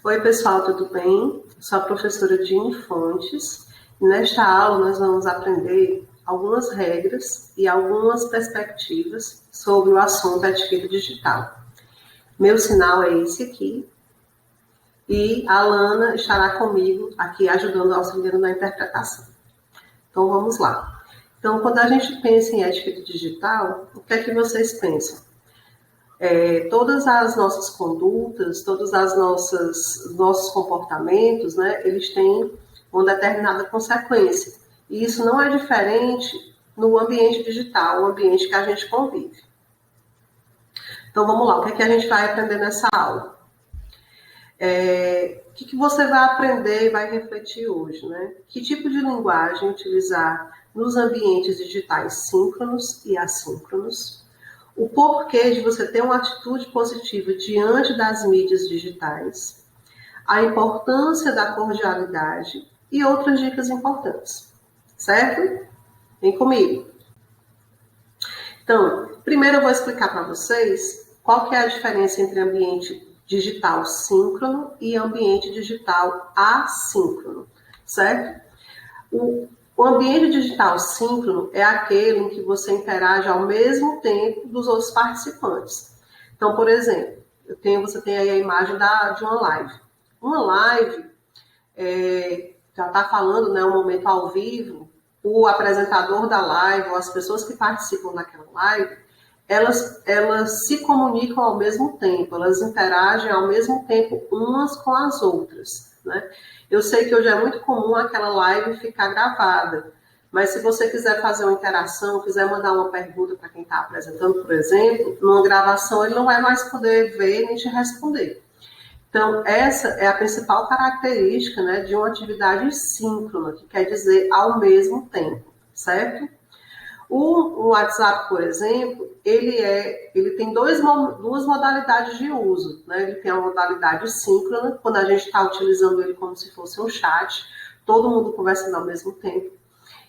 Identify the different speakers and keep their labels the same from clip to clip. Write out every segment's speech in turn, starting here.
Speaker 1: Oi, pessoal, tudo bem? Sou a professora Dini Fontes e nesta aula nós vamos aprender algumas regras e algumas perspectivas sobre o assunto etiqueta digital. Meu sinal é esse aqui e a Alana estará comigo aqui ajudando, auxiliando na interpretação. Então vamos lá. Então, quando a gente pensa em etiqueta digital, o que é que vocês pensam? Todas as nossas condutas, todos os nossos comportamentos, né, eles têm uma determinada consequência. E isso não é diferente no ambiente digital, o ambiente que a gente convive. Então, vamos lá, o que é que a gente vai aprender nessa aula? O que você vai aprender e vai refletir hoje, né? Que tipo de linguagem utilizar nos ambientes digitais síncronos e assíncronos? O porquê de você ter uma atitude positiva diante das mídias digitais, a importância da cordialidade e outras dicas importantes, certo? Vem comigo. Então, primeiro eu vou explicar para vocês qual que é a diferença entre ambiente digital síncrono e ambiente digital assíncrono, certo? O ambiente digital síncrono é aquele em que você interage ao mesmo tempo dos outros participantes. Então, por exemplo, você tem aí a imagem de uma live. Uma live já está falando, né, um momento ao vivo, o apresentador da live ou as pessoas que participam daquela live, elas se comunicam ao mesmo tempo, elas interagem ao mesmo tempo umas com as outras, né? Eu sei que hoje é muito comum aquela live ficar gravada, mas se você quiser fazer uma interação, quiser mandar uma pergunta para quem está apresentando, por exemplo, numa gravação ele não vai mais poder ver nem te responder. Então, essa é a principal característica, né, de uma atividade síncrona, que quer dizer ao mesmo tempo, certo? O WhatsApp, por exemplo, ele tem duas modalidades de uso, né? Ele tem a modalidade síncrona, quando a gente está utilizando ele como se fosse um chat, todo mundo conversando ao mesmo tempo.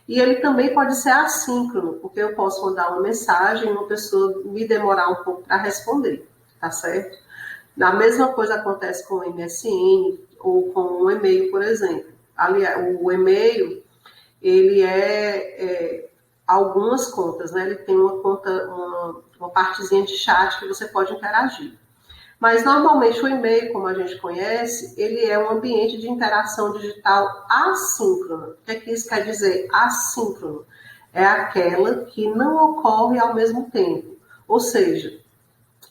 Speaker 1: E ele também pode ser assíncrono, porque eu posso mandar uma mensagem e uma pessoa me demorar um pouco para responder, tá certo? A mesma coisa acontece com o MSN ou com o e-mail, por exemplo. Aliás, o e-mail, ele algumas contas, né? Ele tem uma conta, uma partezinha de chat que você pode interagir. Mas, normalmente, o e-mail, como a gente conhece, ele é um ambiente de interação digital assíncrona. O que é que isso quer dizer? Assíncrono. É aquela que não ocorre ao mesmo tempo. Ou seja,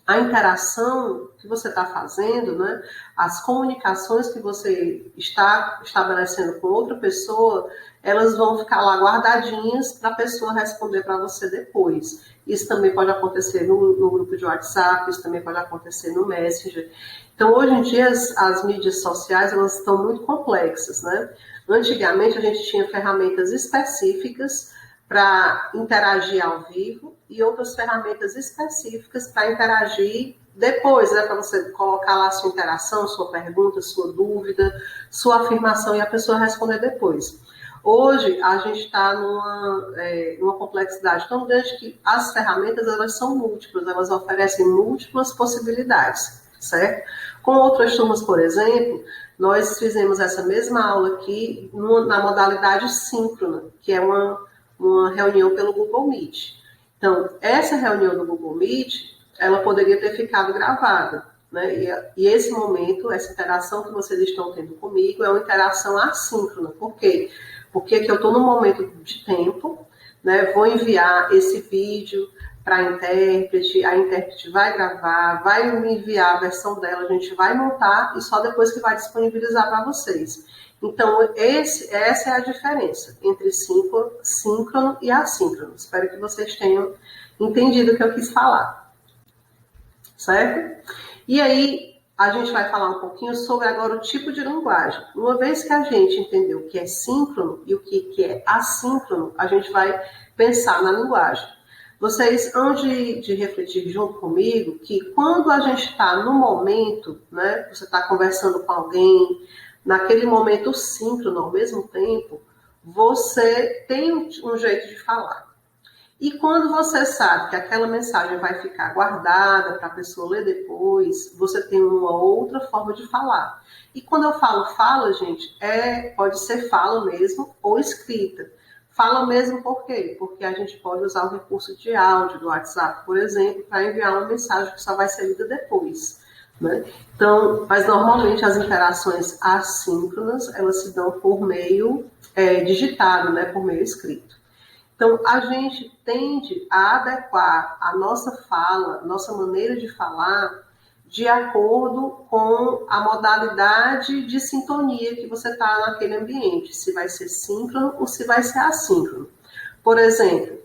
Speaker 1: a interação que você está fazendo, né, as comunicações que você está estabelecendo com outra pessoa, elas vão ficar lá guardadinhas para a pessoa responder para você depois. Isso também pode acontecer no grupo de WhatsApp, isso também pode acontecer no Messenger. Então, hoje em dia, as mídias sociais, elas estão muito complexas, né? Antigamente, a gente tinha ferramentas específicas para interagir ao vivo e outras ferramentas específicas para interagir depois, né, para você colocar lá a sua interação, sua pergunta, sua dúvida, sua afirmação e a pessoa responder depois. Hoje, a gente está numa complexidade tão grande que as ferramentas, elas são múltiplas, elas oferecem múltiplas possibilidades, certo? Com outras turmas, por exemplo, nós fizemos essa mesma aula aqui na modalidade síncrona, que é uma reunião pelo Google Meet. Então, essa reunião do Google Meet, ela poderia ter ficado gravada, né? E esse momento, essa interação que vocês estão tendo comigo é uma interação assíncrona. Por quê? Porque aqui eu estou num momento de tempo, né? Vou enviar esse vídeo para a intérprete vai gravar, vai me enviar a versão dela, a gente vai montar e só depois que vai disponibilizar para vocês. Então, essa é a diferença entre síncrono e assíncrono. Espero que vocês tenham entendido o que eu quis falar. Certo? E aí, a gente vai falar um pouquinho sobre agora o tipo de linguagem. Uma vez que a gente entendeu o que é síncrono e o que é assíncrono, a gente vai pensar na linguagem. Vocês hão de refletir junto comigo que quando a gente está no momento, né, você está conversando com alguém, naquele momento síncrono ao mesmo tempo, você tem um jeito de falar. E quando você sabe que aquela mensagem vai ficar guardada para a pessoa ler depois, você tem uma outra forma de falar. E quando eu falo fala, gente, pode ser fala mesmo ou escrita. Fala mesmo por quê? Porque a gente pode usar o recurso de áudio do WhatsApp, por exemplo, para enviar uma mensagem que só vai ser lida depois. Né? Então, mas normalmente as interações assíncronas, elas se dão por meio digitado, né? Por meio escrito. Então, a gente tende a adequar a nossa fala, nossa maneira de falar, de acordo com a modalidade de sintonia que você está naquele ambiente, se vai ser síncrono ou se vai ser assíncrono. Por exemplo,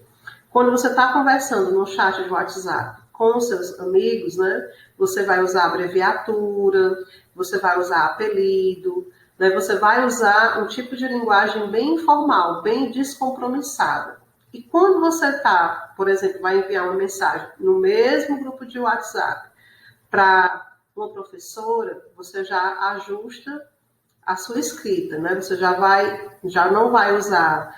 Speaker 1: quando você está conversando no chat de WhatsApp com os seus amigos, né, você vai usar abreviatura, você vai usar apelido, né, você vai usar um tipo de linguagem bem informal, bem descompromissada. E quando você está, por exemplo, vai enviar uma mensagem no mesmo grupo de WhatsApp para uma professora, você já ajusta a sua escrita, né? Você já não vai usar,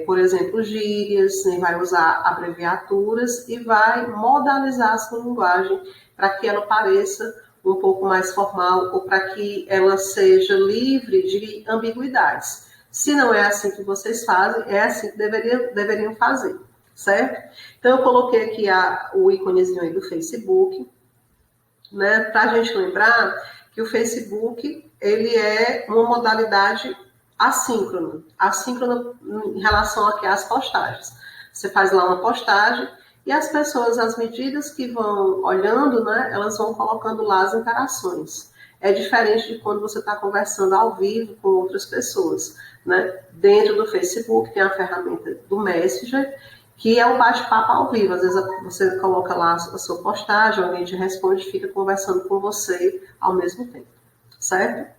Speaker 1: por exemplo, gírias, nem vai usar abreviaturas e vai modalizar a sua linguagem para que ela pareça um pouco mais formal ou para que ela seja livre de ambiguidades. Se não é assim que vocês fazem, é assim que deveriam fazer, certo? Então, eu coloquei aqui o íconezinho aí do Facebook, né, para a gente lembrar que o Facebook, ele é uma modalidade assíncrona em relação aqui às postagens. Você faz lá uma postagem e as pessoas, às medidas que vão olhando, né, elas vão colocando lá as interações. É diferente de quando você está conversando ao vivo com outras pessoas, né? Dentro do Facebook tem a ferramenta do Messenger, que é um bate-papo ao vivo. Às vezes você coloca lá a sua postagem, alguém te responde e fica conversando com você ao mesmo tempo, certo?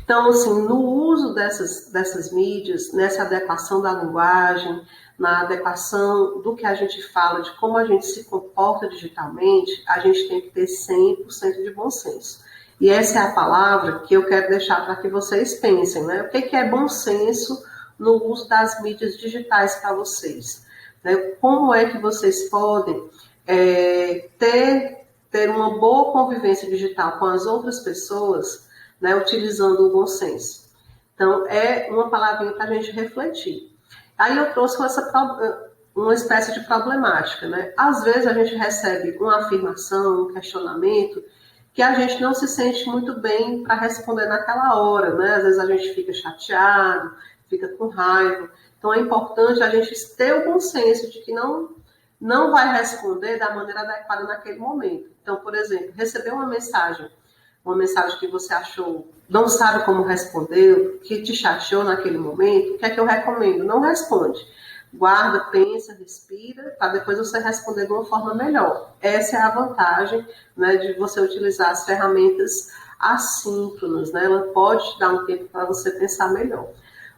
Speaker 1: Então, assim, no uso dessas mídias, nessa adequação da linguagem, na adequação do que a gente fala, de como a gente se comporta digitalmente, a gente tem que ter 100% de bom senso. E essa é a palavra que eu quero deixar para que vocês pensem, né? O que é bom senso no uso das mídias digitais para vocês? Né? Como é que vocês podem ter uma boa convivência digital com as outras pessoas, né, utilizando o bom senso? Então, é uma palavrinha para a gente refletir. Aí eu trouxe uma espécie de problemática, né? Às vezes a gente recebe uma afirmação, um questionamento, que a gente não se sente muito bem para responder naquela hora, né? Às vezes a gente fica chateado, fica com raiva. Então é importante a gente ter o bom senso de que não vai responder da maneira adequada naquele momento. Então, por exemplo, receber uma mensagem que você achou, não sabe como responder, que te chateou naquele momento, o que é que eu recomendo? Não responde. Guarda, pensa, respira, para depois você responder de uma forma melhor. Essa é a vantagem, né, de você utilizar as ferramentas assíncronas, né? Ela pode te dar um tempo para você pensar melhor.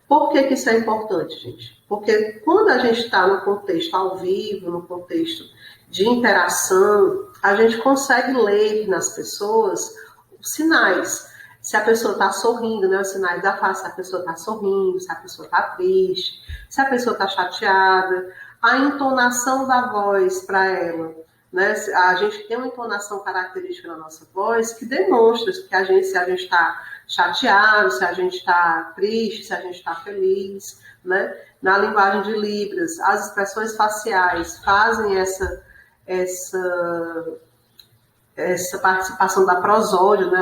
Speaker 1: Por que isso é importante, gente? Porque quando a gente está no contexto ao vivo, no contexto de interação, a gente consegue ler nas pessoas os sinais. Se a pessoa está sorrindo, né, os sinais da face, se a pessoa está sorrindo, se a pessoa está triste, se a pessoa está chateada, a entonação da voz para ela, né? A gente tem uma entonação característica na nossa voz que demonstra que se a gente está chateado, se a gente está triste, se a gente está feliz, né? Na linguagem de Libras, as expressões faciais fazem essa participação da prosódia, né?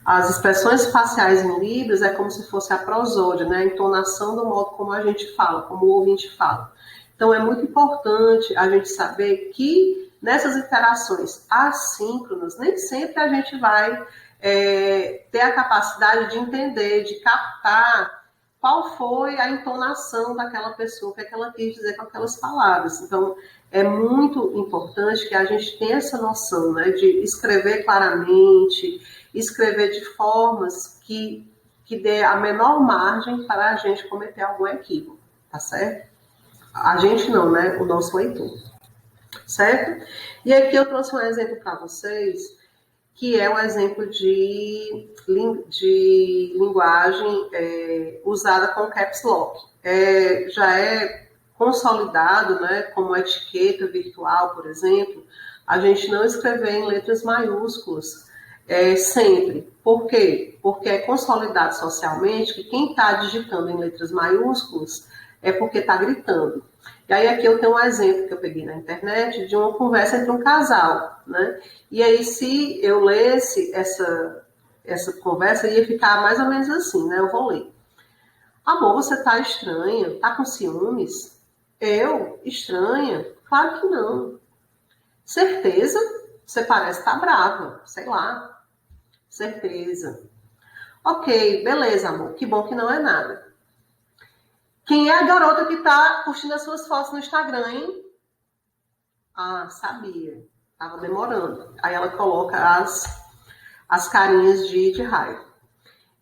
Speaker 1: As expressões faciais em Libras é como se fosse a prosódia, né? A entonação do modo como a gente fala, como o ouvinte fala. Então, é muito importante a gente saber que nessas interações assíncronas, nem sempre a gente vai ter a capacidade de entender, de captar qual foi a entonação daquela pessoa, o que é que ela quis dizer com aquelas palavras. Então, é muito importante que a gente tenha essa noção, né, de escrever claramente, escrever de formas que dê a menor margem para a gente cometer algum equívoco, tá certo? A gente não, né? O nosso leitor, certo? E aqui eu trouxe um exemplo para vocês que é o exemplo de linguagem usada com caps lock. Já é consolidado, né, como etiqueta virtual, por exemplo, a gente não escrever em letras maiúsculas sempre. Por quê? Porque é consolidado socialmente que quem está digitando em letras maiúsculas é porque está gritando. E aí aqui eu tenho um exemplo que eu peguei na internet de uma conversa entre um casal, né? E aí se eu lesse essa conversa, ia ficar mais ou menos assim, né? Eu vou ler. Amor, você tá estranha? Tá com ciúmes? Eu? Estranha? Claro que não. Certeza? Você parece estar brava. Sei lá. Certeza. Ok, beleza, amor. Que bom que não é nada. Quem é a garota que tá curtindo as suas fotos no Instagram, hein? Ah, sabia. Tava demorando. Aí ela coloca as carinhas de raiva.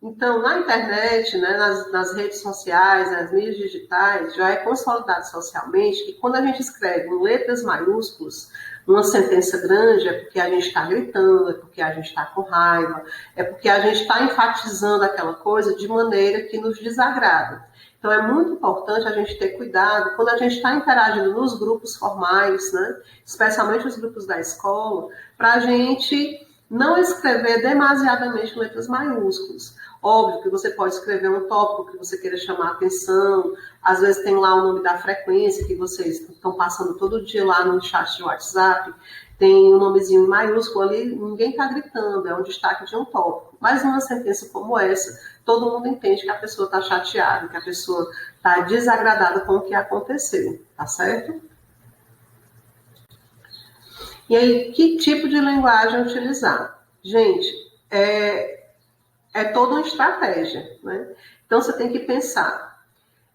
Speaker 1: Então, na internet, né, nas redes sociais, nas mídias digitais, já é consolidado socialmente que quando a gente escreve em letras maiúsculas uma sentença grande, é porque a gente está gritando, é porque a gente está com raiva, é porque a gente está enfatizando aquela coisa de maneira que nos desagrada. Então, é muito importante a gente ter cuidado quando a gente está interagindo nos grupos formais, né, especialmente os grupos da escola, para a gente não escrever demasiadamente letras maiúsculas. Óbvio que você pode escrever um tópico que você queira chamar a atenção, às vezes tem lá o nome da frequência que vocês estão passando todo dia lá no chat de WhatsApp, tem um nomezinho em maiúsculo ali, ninguém está gritando, é um destaque de um tópico. Mas numa sentença como essa, todo mundo entende que a pessoa está chateada, que a pessoa está desagradada com o que aconteceu, tá certo? E aí, que tipo de linguagem utilizar? Gente, é toda uma estratégia, né? Então, você tem que pensar,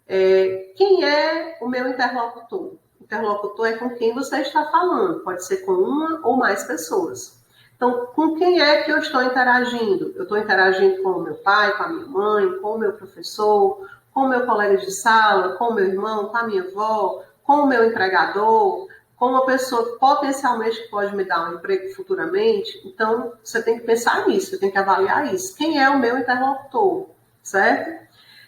Speaker 1: quem é o meu interlocutor? Interlocutor é com quem você está falando, pode ser com uma ou mais pessoas. Então, com quem é que eu estou interagindo? Eu estou interagindo com o meu pai, com a minha mãe, com o meu professor, com o meu colega de sala, com o meu irmão, com a minha avó, com o meu empregador, com uma pessoa que potencialmente pode me dar um emprego futuramente. Então, você tem que pensar nisso, você tem que avaliar isso. Quem é o meu interlocutor, certo?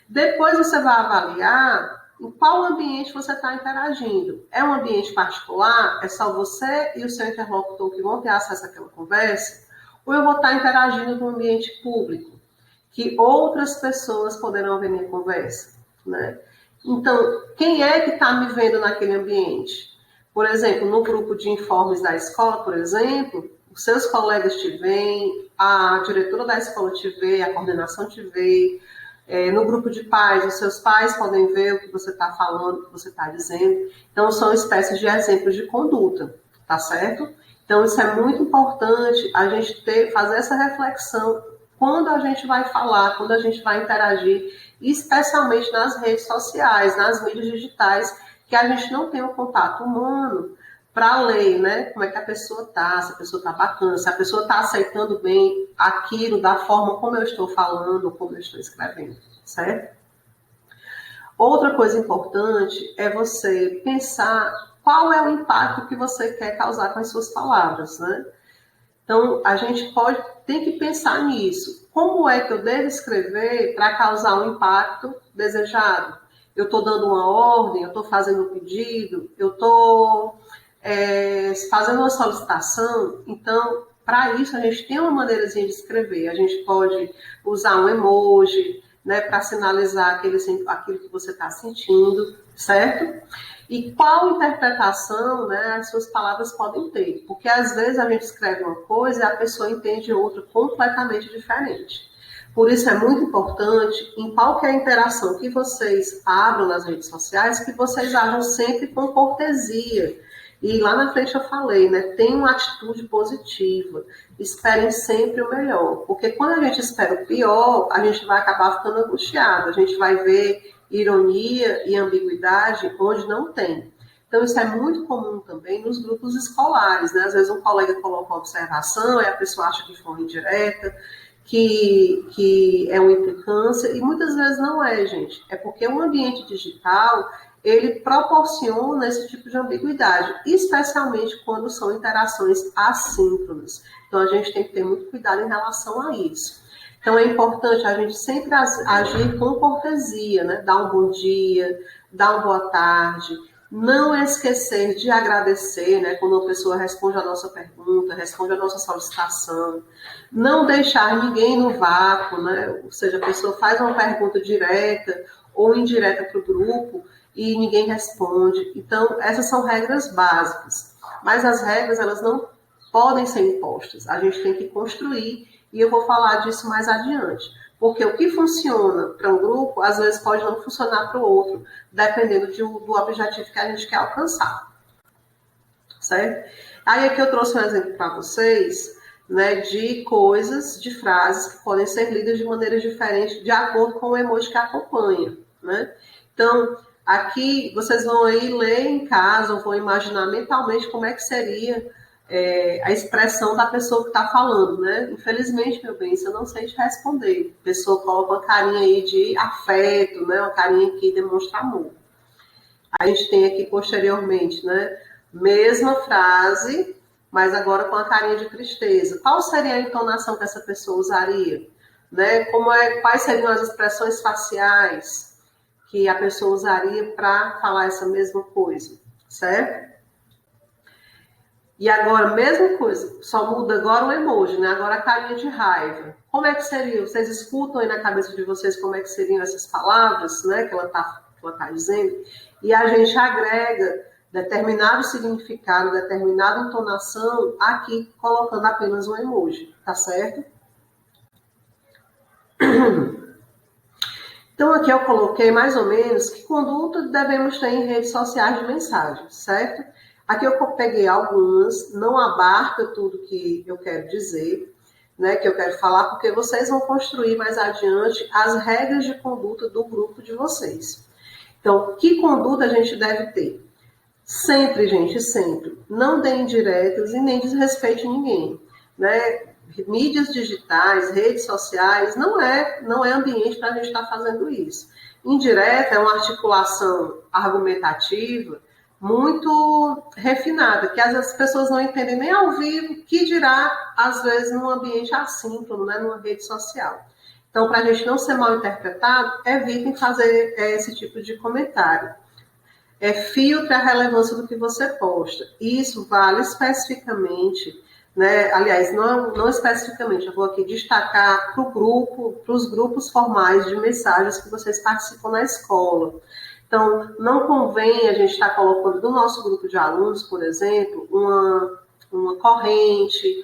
Speaker 1: Depois você vai avaliar em qual ambiente você está interagindo. É um ambiente particular? É só você e o seu interlocutor que vão ter acesso àquela conversa? Ou eu vou estar interagindo num ambiente público, que outras pessoas poderão ver minha conversa, né? Então, quem é que está me vendo naquele ambiente? Por exemplo, no grupo de informes da escola, por exemplo, os seus colegas te veem, a diretora da escola te vê, a coordenação te vê. No grupo de pais, os seus pais podem ver o que você está falando, o que você está dizendo. Então, são espécies de exemplos de conduta, tá certo? Então, isso é muito importante a gente fazer essa reflexão quando a gente vai falar, quando a gente vai interagir, especialmente nas redes sociais, nas mídias digitais, que a gente não tem um contato humano para ler, né? Como é que a pessoa está, se a pessoa está bacana, se a pessoa está aceitando bem aquilo da forma como eu estou falando, como eu estou escrevendo, certo? Outra coisa importante é você pensar qual é o impacto que você quer causar com as suas palavras, né? Então, a gente tem que pensar nisso. Como é que eu devo escrever para causar um impacto desejado? Eu estou dando uma ordem, eu estou fazendo um pedido, eu estou fazendo uma solicitação. Então, para isso, a gente tem uma maneirazinha de escrever. A gente pode usar um emoji, né, para sinalizar aquilo que você está sentindo, certo? E qual interpretação, né, as suas palavras podem ter. Porque, às vezes, a gente escreve uma coisa e a pessoa entende outra completamente diferente. Por isso, é muito importante, em qualquer interação que vocês abram nas redes sociais, que vocês ajam sempre com cortesia. E lá na frente eu falei, né, tenham uma atitude positiva, esperem sempre o melhor. Porque quando a gente espera o pior, a gente vai acabar ficando angustiado, a gente vai ver ironia e ambiguidade onde não tem. Então, isso é muito comum também nos grupos escolares, né? Às vezes um colega coloca uma observação e a pessoa acha que foi indireta, que é uma implicância, e muitas vezes não é, gente. É porque o ambiente digital, ele proporciona esse tipo de ambiguidade, especialmente quando são interações assíncronas. Então, a gente tem que ter muito cuidado em relação a isso. Então, é importante a gente sempre agir com cortesia, né? Dar um bom dia, dar uma boa tarde, não esquecer de agradecer, né? Quando a pessoa responde a nossa pergunta, responde a nossa solicitação, não deixar ninguém no vácuo, né? Ou seja, a pessoa faz uma pergunta direta ou indireta para o grupo e ninguém responde. Então, essas são regras básicas. Mas as regras, elas não podem ser impostas. A gente tem que construir, e eu vou falar disso mais adiante. Porque o que funciona para um grupo, às vezes pode não funcionar para o outro, dependendo do objetivo que a gente quer alcançar. Certo? Aí aqui eu trouxe um exemplo para vocês, né, de coisas, de frases que podem ser lidas de maneiras diferentes de acordo com o emoji que acompanha, né? Então, aqui vocês vão aí ler em casa, ou vão imaginar mentalmente como é que seria a expressão da pessoa que está falando, né? Infelizmente, meu bem, isso eu não sei te responder. A pessoa coloca uma carinha aí de afeto, né? Uma carinha que demonstra amor. A gente tem aqui posteriormente, né? Mesma frase, mas agora com a carinha de tristeza. Qual seria a entonação que essa pessoa usaria? Né? Quais seriam as expressões faciais que a pessoa usaria para falar essa mesma coisa? Certo? E agora, mesma coisa, só muda agora o emoji, né? Agora a carinha de raiva. Como é que seria? Vocês escutam aí na cabeça de vocês como é que seriam essas palavras, né? Que ela tá dizendo. E a gente agrega determinado significado, determinada entonação aqui, colocando apenas um emoji, tá certo? Então, aqui eu coloquei mais ou menos que conduta devemos ter em redes sociais de mensagens, certo? Aqui eu peguei algumas, não abarca tudo que eu quero dizer, né, que eu quero falar, porque vocês vão construir mais adiante as regras de conduta do grupo de vocês. Então, que conduta a gente deve ter? Sempre, gente, sempre. Não dê indiretas e nem desrespeite ninguém, né? Mídias digitais, redes sociais, não é ambiente para a gente estar fazendo isso. Indireta é uma articulação argumentativa muito refinada, que às vezes as pessoas não entendem nem ao vivo, que dirá, às vezes, num ambiente assíncrono, né, numa rede social. Então, para a gente não ser mal interpretado, evitem fazer esse tipo de comentário. Filtre a relevância do que você posta. Isso vale especificamente, né? Aliás, não especificamente, eu vou aqui destacar para os grupos formais de mensagens que vocês participam na escola. Então, não convém a gente estar colocando do nosso grupo de alunos, por exemplo, uma corrente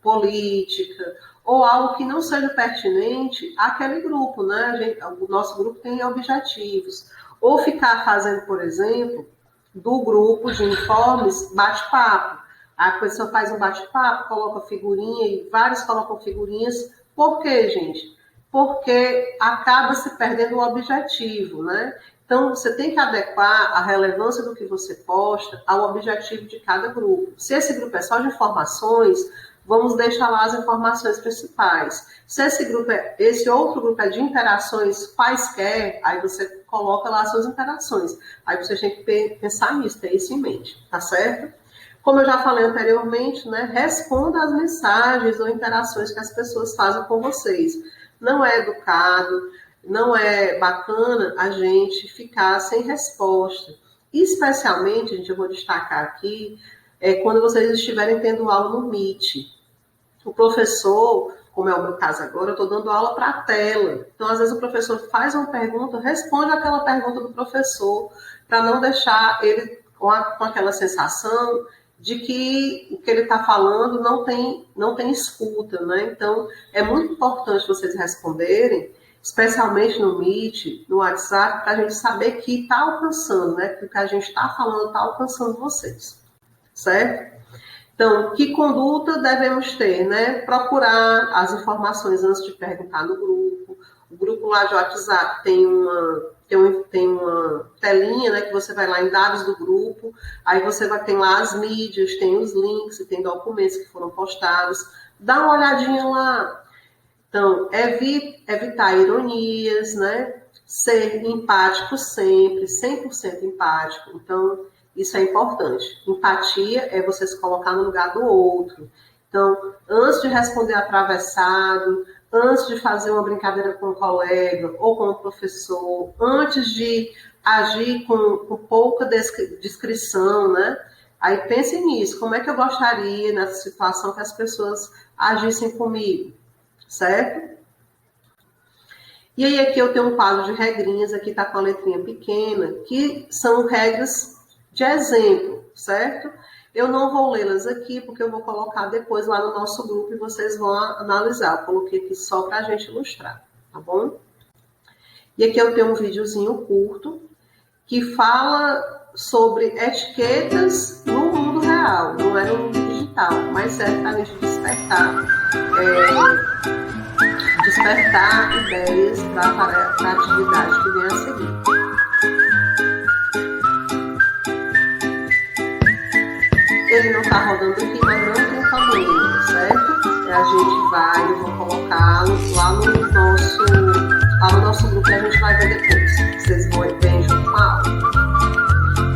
Speaker 1: política, ou algo que não seja pertinente àquele grupo, né? O nosso grupo tem objetivos. Ou ficar fazendo, por exemplo, do grupo de informes, bate-papo. A pessoa faz um bate-papo, coloca figurinha, e vários colocam figurinhas. Por quê, gente? Porque acaba se perdendo o objetivo, né? Então, você tem que adequar a relevância do que você posta ao objetivo de cada grupo. Se esse grupo é só de informações, vamos deixar lá as informações principais. Se esse outro grupo é de interações quaisquer, aí você coloca lá as suas interações. Aí você tem que pensar nisso, ter isso em mente, tá certo? Como eu já falei anteriormente, né, responda às mensagens ou interações que as pessoas fazem com vocês. Não é educado, não é bacana a gente ficar sem resposta. Especialmente, gente, eu vou destacar aqui, quando vocês estiverem tendo aula no Meet. O professor, como é o meu caso agora, eu estou dando aula para a tela. Então, às vezes, o professor faz uma pergunta, responde aquela pergunta do professor, para não deixar ele com aquela sensação de que o que ele está falando não tem escuta, né? Então, é muito importante vocês responderem, especialmente no Meet, no WhatsApp, para a gente saber que está alcançando, né? Que o que a gente está falando está alcançando vocês, certo? Então, que conduta devemos ter, né? Procurar as informações antes de perguntar no grupo. O grupo lá de WhatsApp tem uma telinha, né? Que você vai lá em dados do grupo, aí você vai ter lá as mídias, tem os links, tem documentos que foram postados. Dá uma olhadinha lá. Então, evitar ironias, né? ser empático sempre, 100% empático. Então, isso é importante. Empatia é você se colocar no lugar do outro. Então, antes de responder atravessado, antes de fazer uma brincadeira com um colega ou com um professor, antes de agir com pouca discrição, né? Aí pense nisso, como é que eu gostaria nessa situação que as pessoas agissem comigo, certo? E aí aqui eu tenho um quadro de regrinhas, aqui está com a letrinha pequena, que são regras de exemplo, certo? Eu não vou lê-las aqui, porque eu vou colocar depois lá no nosso grupo e vocês vão analisar. Eu coloquei aqui só para a gente ilustrar, tá bom? E aqui eu tenho um videozinho curto que fala sobre etiquetas no mundo real, não é no mundo digital, mas serve para a gente despertar ideias para a atividade que vem a seguir. Ele não está rodando aqui, mas não tem problema, certo? A gente vai, eu vou colocá-lo lá no nosso grupo e a gente vai ver depois. Vocês vão ver junto com a aula.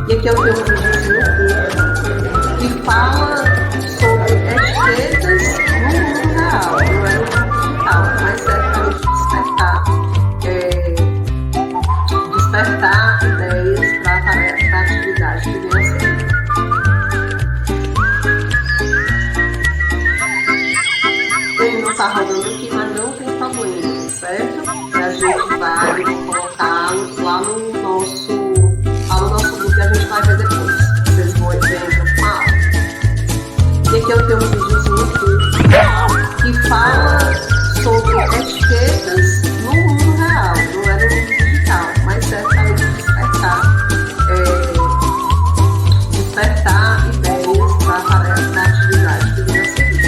Speaker 1: E aqui eu tenho um videozinho curto que fala sobre etiquetas no mundo real, não é no mundo digital, mas serve para a gente despertar ideias para a atividade que vem a seguir. Ele não está rodando aqui, mas não tem problema, certo? E a gente vai colocá-lo lá no nosso grupo e a gente vai ver depois. Vocês vão ver junto com a aula. E aqui eu tenho um videozinho curto que fala sobre etiquetas no mundo real, não é no mundo digital, mas serve para a gente despertar ideias para a atividade que vem a seguir.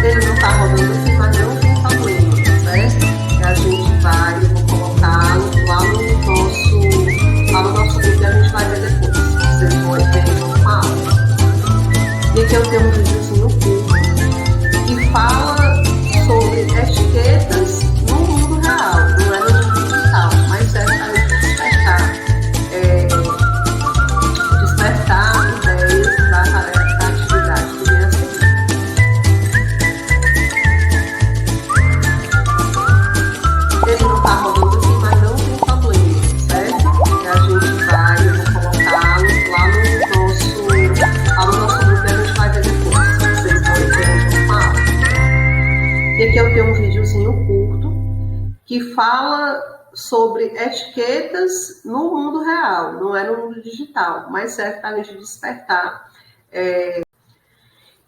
Speaker 1: Ele não está rodando aqui, mas não tem problema, certo? E a gente vai, eu vou colocá-lo lá no nosso grupo e a gente vai ver depois. Vocês vão ver junto com a aula. E aqui eu tenho um videozinho curto que fala sobre etiquetas no mundo real, não é no mundo digital, mas serve para a gente despertar ideias para a atividade que vem a seguir. Ele não está rodando aqui, mas não tem problema, certo? E a gente vai, eu vou colocá-lo lá no nosso grupo e a gente vai ver depois. Vocês vão ver junto com a aula. E aqui eu tenho um videozinho curto que fala sobre etiquetas no mundo real, não é no mundo digital, mas serve para a gente despertar.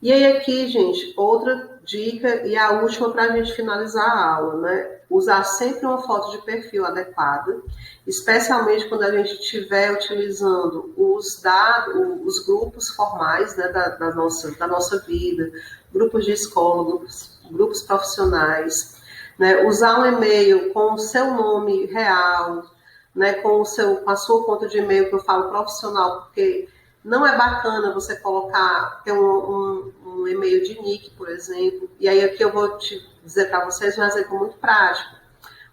Speaker 1: E aí aqui, gente, outra dica e a última para a gente finalizar a aula, né? Usar sempre uma foto de perfil adequada, especialmente quando a gente estiver utilizando os grupos formais, né, da nossa vida, grupos de escola, grupos profissionais, né? Usar um e-mail com o seu nome real, né, com a sua conta de e-mail, que eu falo profissional, porque não é bacana você ter um e-mail de nick, por exemplo. E aí aqui eu vou te dizer para vocês um exemplo muito prático.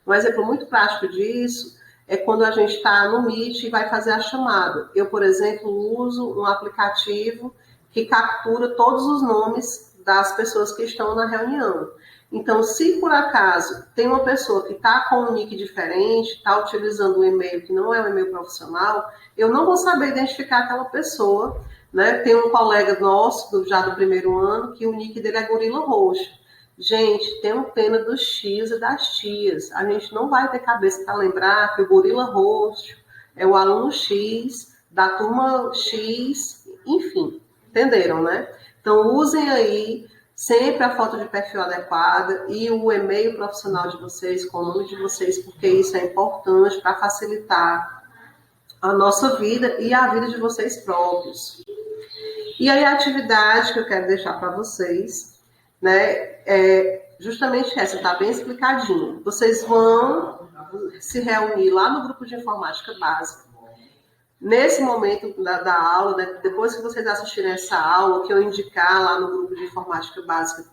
Speaker 1: Um exemplo muito prático disso é quando a gente está no Meet e vai fazer a chamada. Eu, por exemplo, uso um aplicativo que captura todos os nomes das pessoas que estão na reunião. Então, se por acaso tem uma pessoa que está com um nick diferente, está utilizando um e-mail que não é um e-mail profissional, eu não vou saber identificar aquela pessoa, né? Tem um colega nosso, já do primeiro ano, que o nick dele é Gorila Roxo. Gente, tenham pena dos tios e das tias. A gente não vai ter cabeça para lembrar que o Gorila Roxo é o aluno X, da turma X, enfim, entenderam, né? Então, usem aí sempre a foto de perfil adequada e o e-mail profissional de vocês, com o nome de vocês, porque isso é importante para facilitar a nossa vida e a vida de vocês próprios. E aí a atividade que eu quero deixar para vocês, né, é justamente essa, está bem explicadinho. Vocês vão se reunir lá no grupo de informática básica. Nesse momento da aula, né, depois que vocês assistirem essa aula, que eu indicar lá no grupo de informática básica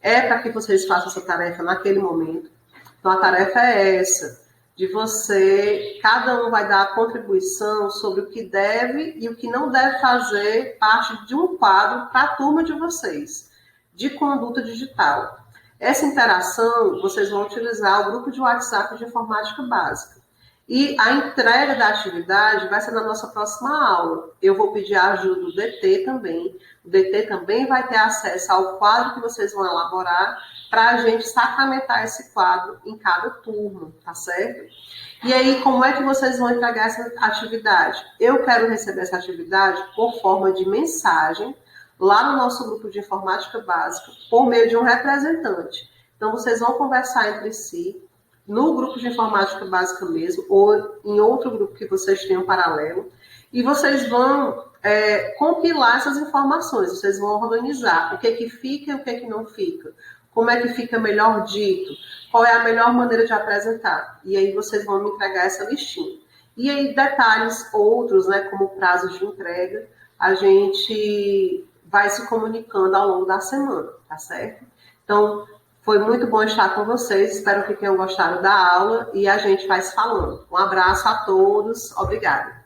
Speaker 1: é para que vocês façam essa tarefa naquele momento. Então, a tarefa é essa, de você, cada um vai dar a contribuição sobre o que deve e o que não deve fazer parte de um quadro para a turma de vocês, de conduta digital. Essa interação, vocês vão utilizar o grupo de WhatsApp de informática básica. E a entrega da atividade vai ser na nossa próxima aula. Eu vou pedir a ajuda do DT também. O DT também vai ter acesso ao quadro que vocês vão elaborar para a gente sacramentar esse quadro em cada turma, tá certo? E aí, como é que vocês vão entregar essa atividade? Eu quero receber essa atividade por forma de mensagem lá no nosso grupo de informática básica, por meio de um representante. Então, vocês vão conversar entre si, no grupo de informática básica mesmo, ou em outro grupo que vocês tenham paralelo, e vocês vão compilar essas informações, vocês vão organizar o que fica e o que não fica, como é que fica melhor dito, qual é a melhor maneira de apresentar, e aí vocês vão me entregar essa listinha. E aí detalhes outros, né, como prazos de entrega, a gente vai se comunicando ao longo da semana, tá certo? Então, foi muito bom estar com vocês, espero que tenham gostado da aula e a gente vai se falando. Um abraço a todos, obrigada.